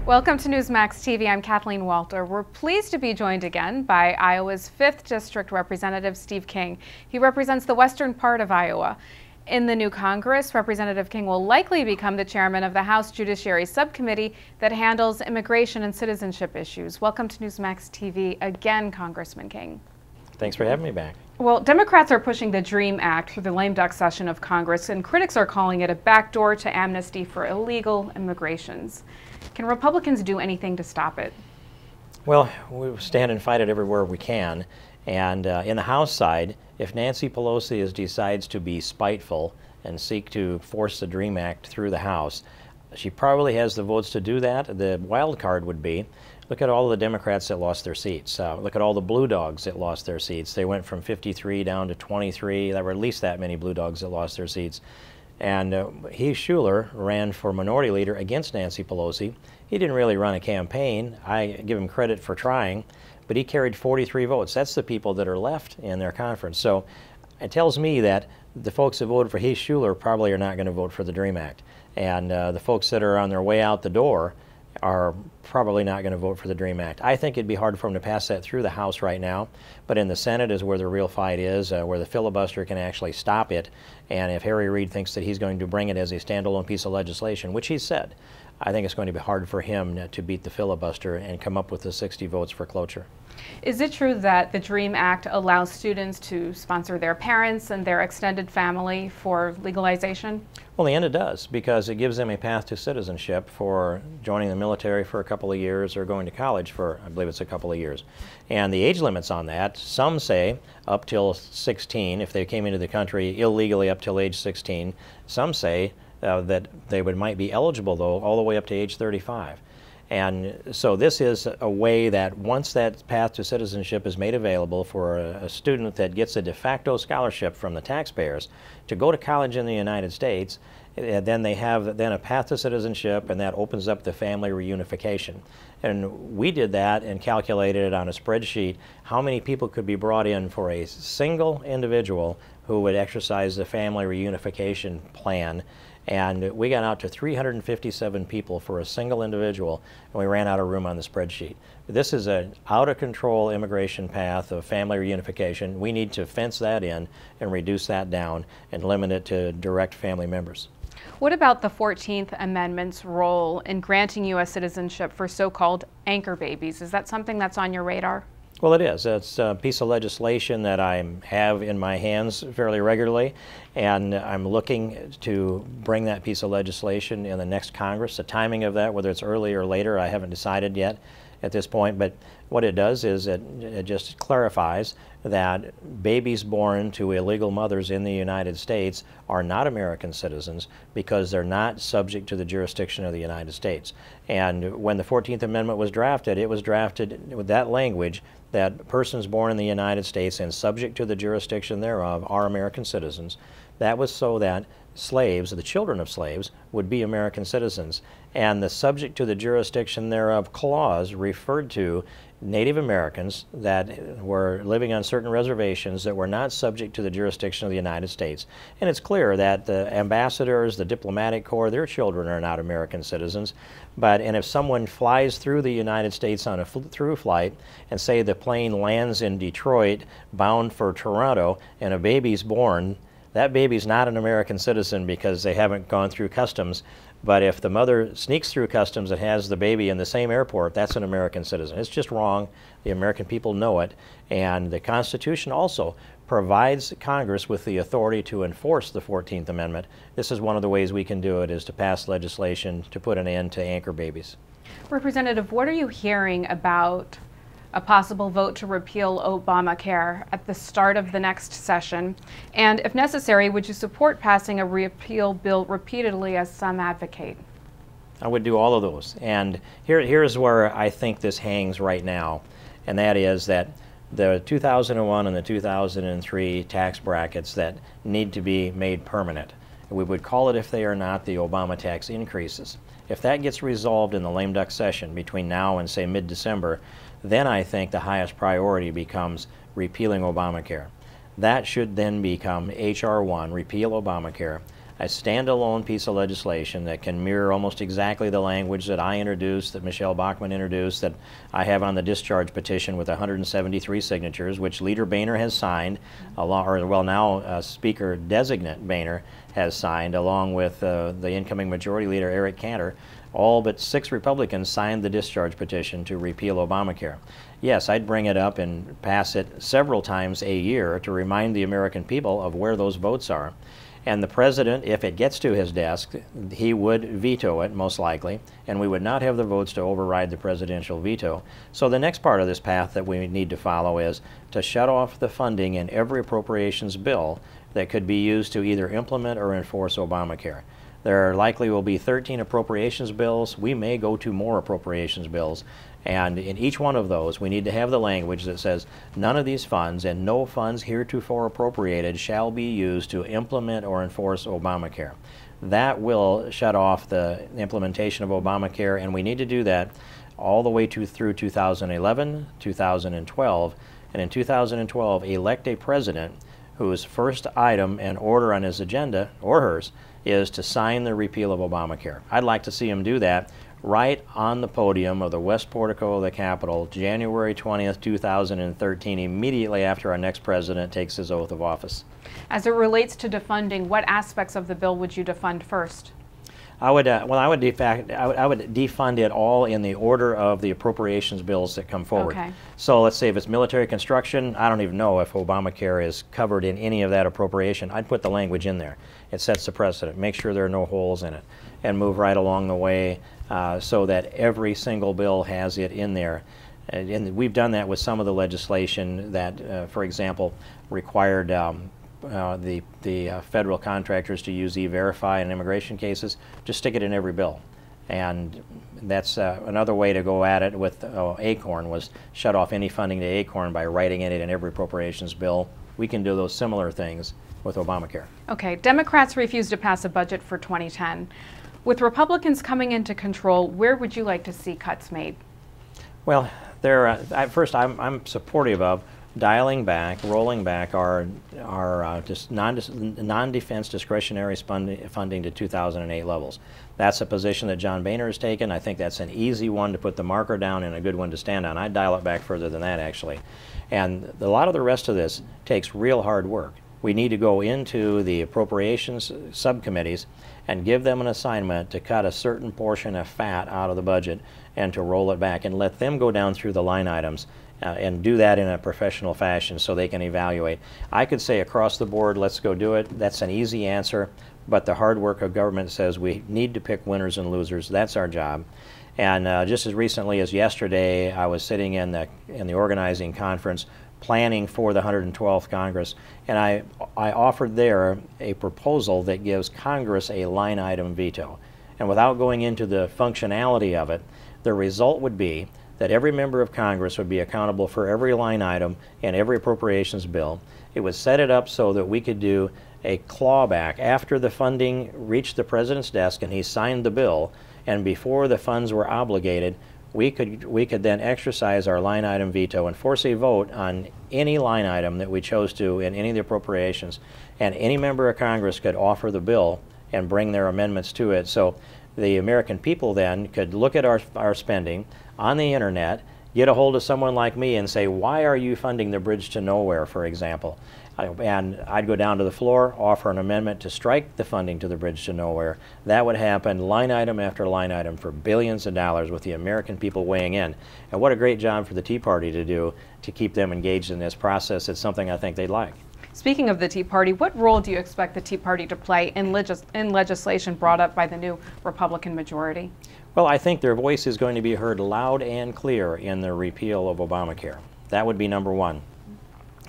Welcome to Newsmax TV. I'm Kathleen Walter. We're pleased to be joined again by Iowa's 5th District Representative Steve King. He represents the western part of Iowa. In the new Congress, Representative King will likely become the chairman of the House Judiciary Subcommittee that handles immigration and citizenship issues. Welcome to Newsmax TV again, Congressman King. Thanks for having me back. Well, Democrats are pushing the DREAM Act through the lame duck session of Congress, and critics are calling it a backdoor to amnesty for illegal immigrations. Can Republicans do anything to stop it? Well, we stand and fight it everywhere we can. And in the House side, if Nancy Pelosi decides to be spiteful and seek to force the DREAM Act through the House, she probably has the votes to do that. The wild card would be, look at all the Democrats that lost their seats. Look at all the blue dogs that lost their seats. They went from 53 down to 23. There were at least that many blue dogs that lost their seats. And Heath Shuler ran for minority leader against Nancy Pelosi. He didn't really run a campaign. I give him credit for trying, but he carried 43 votes. That's the people that are left in their conference. So it tells me that the folks that voted for Heath Shuler probably are not going to vote for the DREAM Act. And the folks that are on their way out the door are probably not going to vote for the DREAM Act. I think it'd be hard for them to pass that through the House right now, but in the Senate is where the real fight is, where the filibuster can actually stop it. And if Harry Reid thinks that he's going to bring it as a standalone piece of legislation, which he said, I think it's going to be hard for him to beat the filibuster and come up with the 60 votes for cloture. Is it true that the DREAM Act allows students to sponsor their parents and their extended family for legalization? Well, in the end it does, because it gives them a path to citizenship for joining the military for a couple of years or going to college for, I believe it's a couple of years. And the age limits on that, some say up till 16, if they came into the country illegally up till age 16. Some say that they might be eligible, though, all the way up to age 35. And so this is a way that once that path to citizenship is made available for a student that gets a de facto scholarship from the taxpayers to go to college in the United States, then they have then a path to citizenship, and that opens up the family reunification. And we did that and calculated it on a spreadsheet how many people could be brought in for a single individual who would exercise the family reunification plan. And we got out to 357 people for a single individual, and we ran out of room on the spreadsheet. This is an out-of-control immigration path of family reunification. We need to fence that in and reduce that down and limit it to direct family members. What about the 14th Amendment's role in granting U.S. citizenship for so-called anchor babies? Is that something that's on your radar? Well, it is. It's a piece of legislation that I have in my hands fairly regularly, and I'm looking to bring that piece of legislation in the next Congress. The timing of that, whether it's early or later, I haven't decided yet at this point, but what it does is it just clarifies that babies born to illegal mothers in the United States are not American citizens because they're not subject to the jurisdiction of the United States. And when the 14th Amendment was drafted, it was drafted with that language that persons born in the United States and subject to the jurisdiction thereof are American citizens. That was so that slaves, the children of slaves, would be American citizens. And the subject to the jurisdiction thereof clause referred to Native Americans that were living on certain reservations that were not subject to the jurisdiction of the United States. And it's clear that the ambassadors, the diplomatic corps, their children are not American citizens. And if someone flies through the United States on a through flight and say the plane lands in Detroit bound for Toronto and a baby's born, that baby's not an American citizen because they haven't gone through customs. But if the mother sneaks through customs and has the baby in the same airport, that's an American citizen. It's just wrong. The American people know it. And the Constitution also provides Congress with the authority to enforce the 14th Amendment. This is one of the ways we can do it, is to pass legislation to put an end to anchor babies. Representative, what are you hearing about a possible vote to repeal Obamacare at the start of the next session? And if necessary, would you support passing a repeal bill repeatedly, as some advocate? I would do all of those. And here's where I think this hangs right now, and that is that the 2001 and the 2003 tax brackets that need to be made permanent. We would call it, if they are not, the Obama tax increases. If that gets resolved in the lame duck session between now and, say, mid-December, then I think the highest priority becomes repealing Obamacare. That should then become H.R. 1, Repeal Obamacare. a standalone piece of legislation that can mirror almost exactly the language that I introduced, that Michelle Bachmann introduced, that I have on the discharge petition with 173 signatures, which Leader Boehner has signed, now Speaker-designate Boehner has signed, along with the incoming Majority Leader Eric Cantor. All but 6 Republicans signed the discharge petition to repeal Obamacare. Yes, I'd bring it up and pass it several times a year to remind the American people of where those votes are. And the President, if it gets to his desk, he would veto it, most likely, and we would not have the votes to override the presidential veto. So the next part of this path that we need to follow is to shut off the funding in every appropriations bill that could be used to either implement or enforce Obamacare. There likely will be 13 appropriations bills. We may go to more appropriations bills. And in each one of those, we need to have the language that says none of these funds and no funds heretofore appropriated shall be used to implement or enforce Obamacare. That will shut off the implementation of Obamacare, and we need to do that all the way through 2011, 2012, and in 2012 elect a president whose first item and order on his agenda, or hers, is to sign the repeal of Obamacare. I'd like to see him do that right on the podium of the West Portico of the Capitol, January 20th, 2013, immediately after our next president takes his oath of office. As it relates to defunding, what aspects of the bill would you defund first? I would defund it all in the order of the appropriations bills that come forward. Okay. So let's say if it's military construction, I don't even know if Obamacare is covered in any of that appropriation. I'd put the language in there. It sets the precedent. Make sure there are no holes in it, and move right along the way so that every single bill has it in there. And we've done that with some of the legislation that, for example, required the federal contractors to use E-Verify in immigration cases. Just stick it in every bill. And that's another way to go at it with ACORN, was shut off any funding to ACORN by writing it in every appropriations bill. We can do those similar things with Obamacare. Okay, Democrats refused to pass a budget for 2010. With Republicans coming into control, where would you like to see cuts made? Well, first, I'm supportive of dialing back, rolling back our just non-defense discretionary funding to 2008 levels. That's a position that John Boehner has taken. I think that's an easy one to put the marker down and a good one to stand on. I'd dial it back further than that, actually. And a lot of the rest of this takes real hard work. We need to go into the appropriations subcommittees and give them an assignment to cut a certain portion of fat out of the budget and to roll it back and let them go down through the line items and do that in a professional fashion so they can evaluate. I could say across the board, let's go do it. That's an easy answer, but the hard work of government says we need to pick winners and losers. That's our job. And just as recently as yesterday, I was sitting in the organizing conference planning for the 112th Congress, and I offered there a proposal that gives Congress a line item veto. And without going into the functionality of it, the result would be that every member of Congress would be accountable for every line item in every appropriations bill. It would set it up so that we could do a clawback after the funding reached the president's desk and he signed the bill, and before the funds were obligated, we could then exercise our line item veto and force a vote on any line item that we chose to in any of the appropriations, and any member of Congress could offer the bill and bring their amendments to it. So the American people then could look at our spending on the internet, get a hold of someone like me and say, why are you funding the Bridge to Nowhere, for example? And I'd go down to the floor, offer an amendment to strike the funding to the Bridge to Nowhere. That would happen line item after line item for billions of dollars with the American people weighing in. And what a great job for the Tea Party to do to keep them engaged in this process. It's something I think they'd like. Speaking of the Tea Party, what role do you expect the Tea Party to play in legislation brought up by the new Republican majority? Well, I think their voice is going to be heard loud and clear in the repeal of Obamacare. That would be number one.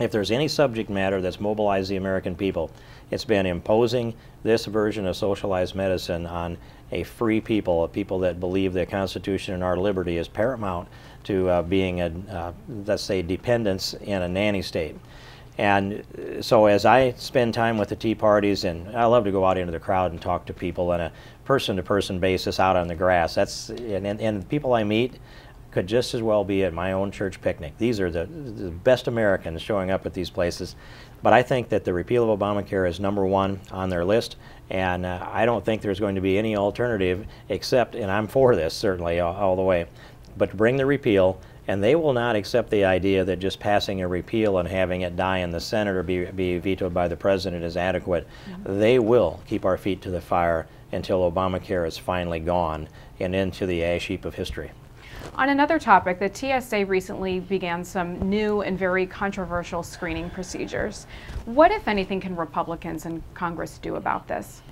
If there's any subject matter that's mobilized the American people, it's been imposing this version of socialized medicine on a free people, a people that believe the Constitution and our liberty is paramount to being a, let's say, dependence in a nanny state. And so as I spend time with the Tea Parties, and I love to go out into the crowd and talk to people on a person-to-person basis out on the grass, and the people I meet could just as well be at my own church picnic. These are the best Americans showing up at these places. But I think that the repeal of Obamacare is #1 on their list, and I don't think there's going to be any alternative except, and I'm for this certainly all the way, but bring the repeal, and they will not accept the idea that just passing a repeal and having it die in the Senate or be vetoed by the President is adequate. They will keep our feet to the fire until Obamacare is finally gone and into the ash heap of history. On another topic, the TSA recently began some new and very controversial screening procedures. What, if anything, can Republicans in Congress do about this?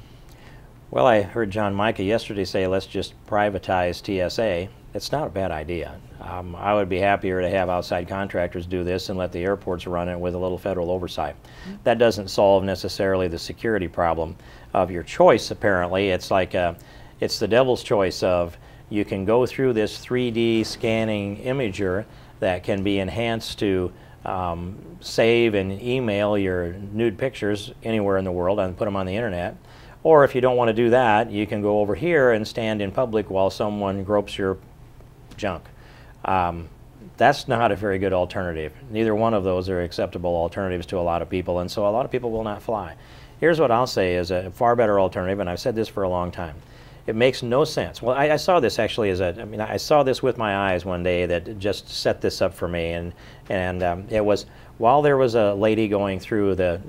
Well, I heard John Micah yesterday say, let's just privatize TSA. It's not a bad idea. I would be happier to have outside contractors do this and let the airports run it with a little federal oversight. That doesn't solve necessarily the security problem of your choice, apparently. It's like it's the devil's choice of, you can go through this 3D scanning imager that can be enhanced to save and email your nude pictures anywhere in the world and put them on the internet. Or if you don't want to do that, you can go over here and stand in public while someone gropes your junk. That's not a very good alternative. Neither one of those are acceptable alternatives to a lot of people, and so a lot of people will not fly. Here's what I'll say is a far better alternative, and I've said this for a long time. It makes no sense. Well, I saw this actually I saw this with my eyes one day that just set this up for me, and it was while there was a lady going through the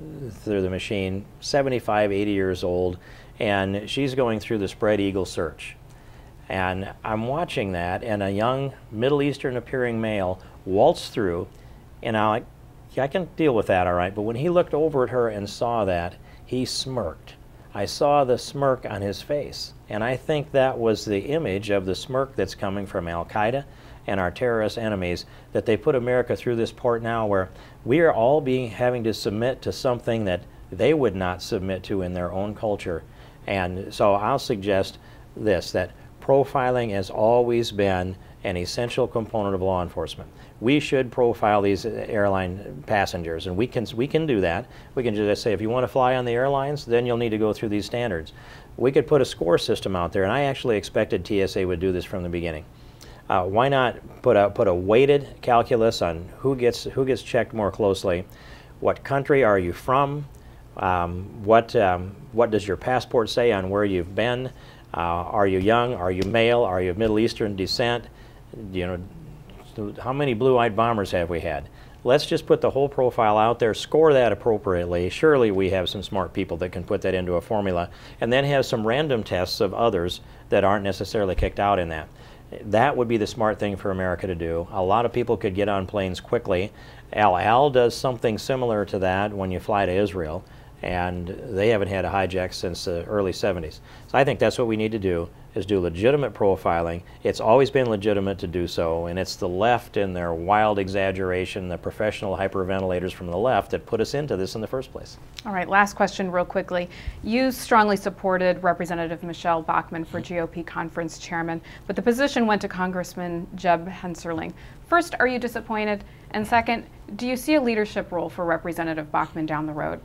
machine, 75, 80 years old, and she's going through the spread eagle search. And I'm watching that, and a young Middle Eastern appearing male waltzed through, and I can deal with that, all right, but when he looked over at her and saw that, he smirked. I saw the smirk on his face, and I think that was the image of the smirk that's coming from Al-Qaeda and our terrorist enemies, that they put America through this part now where we are all having to submit to something that they would not submit to in their own culture. And so I'll suggest this, that profiling has always been an essential component of law enforcement. We should profile these airline passengers, and we can do that. We can just say, if you want to fly on the airlines, then you'll need to go through these standards. We could put a score system out there, and I actually expected TSA would do this from the beginning. Why not put a weighted calculus on who gets checked more closely? What country are you from? What does your passport say on where you've been? Are you young? Are you male? Are you of Middle Eastern descent? You know, how many blue-eyed bombers have we had? Let's just put the whole profile out there, score that appropriately. Surely we have some smart people that can put that into a formula, and then have some random tests of others that aren't necessarily kicked out in that. That would be the smart thing for America to do. A lot of people could get on planes quickly. Al does something similar to that when you fly to Israel, and they haven't had a hijack since the early 70s. So I think that's what we need to do, is do legitimate profiling. It's always been legitimate to do so, and it's the left and their wild exaggeration, the professional hyperventilators from the left, that put us into this in the first place. All right, last question real quickly. You strongly supported Representative Michelle Bachmann for GOP Conference Chairman, but the position went to Congressman Jeb Hensarling. First, are you disappointed? And second, do you see a leadership role for Representative Bachmann down the road?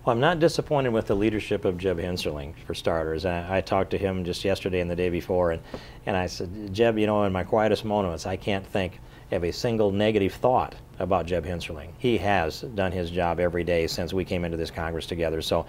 Well, I'm not disappointed with the leadership of Jeb Hensarling, for starters. I talked to him just yesterday and the day before, and I said, Jeb, you know, in my quietest moments, I can't think of a single negative thought about Jeb Hensarling. He has done his job every day since we came into this Congress together, so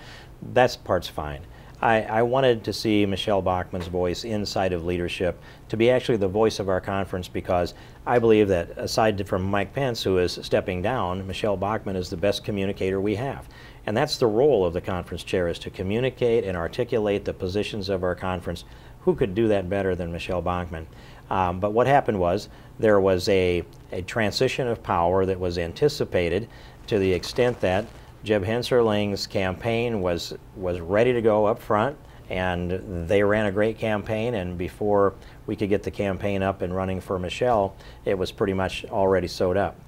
that part's fine. I wanted to see Michelle Bachmann's voice inside of leadership to be actually the voice of our conference, because I believe that aside from Mike Pence, who is stepping down, Michelle Bachmann is the best communicator we have. And that's the role of the conference chair, is to communicate and articulate the positions of our conference. Who could do that better than Michelle Bachmann? But what happened was there was a transition of power that was anticipated, to the extent that Jeb Hensarling's campaign was ready to go up front, and they ran a great campaign, and before we could get the campaign up and running for Michelle, it was pretty much already sewed up.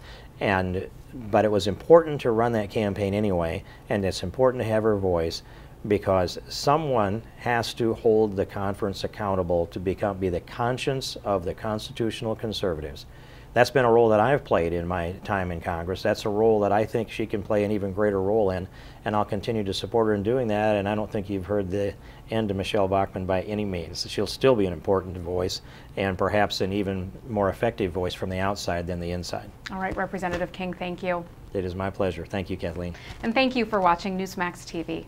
But it was important to run that campaign anyway, and it's important to have her voice, because someone has to hold the conference accountable to be the conscience of the constitutional conservatives. That's been a role that I've played in my time in Congress. That's a role that I think she can play an even greater role in, and I'll continue to support her in doing that, and I don't think you've heard the end of Michelle Bachmann by any means. She'll still be an important voice and perhaps an even more effective voice from the outside than the inside. All right, Representative King, thank you. It is my pleasure. Thank you, Kathleen. And thank you for watching Newsmax TV.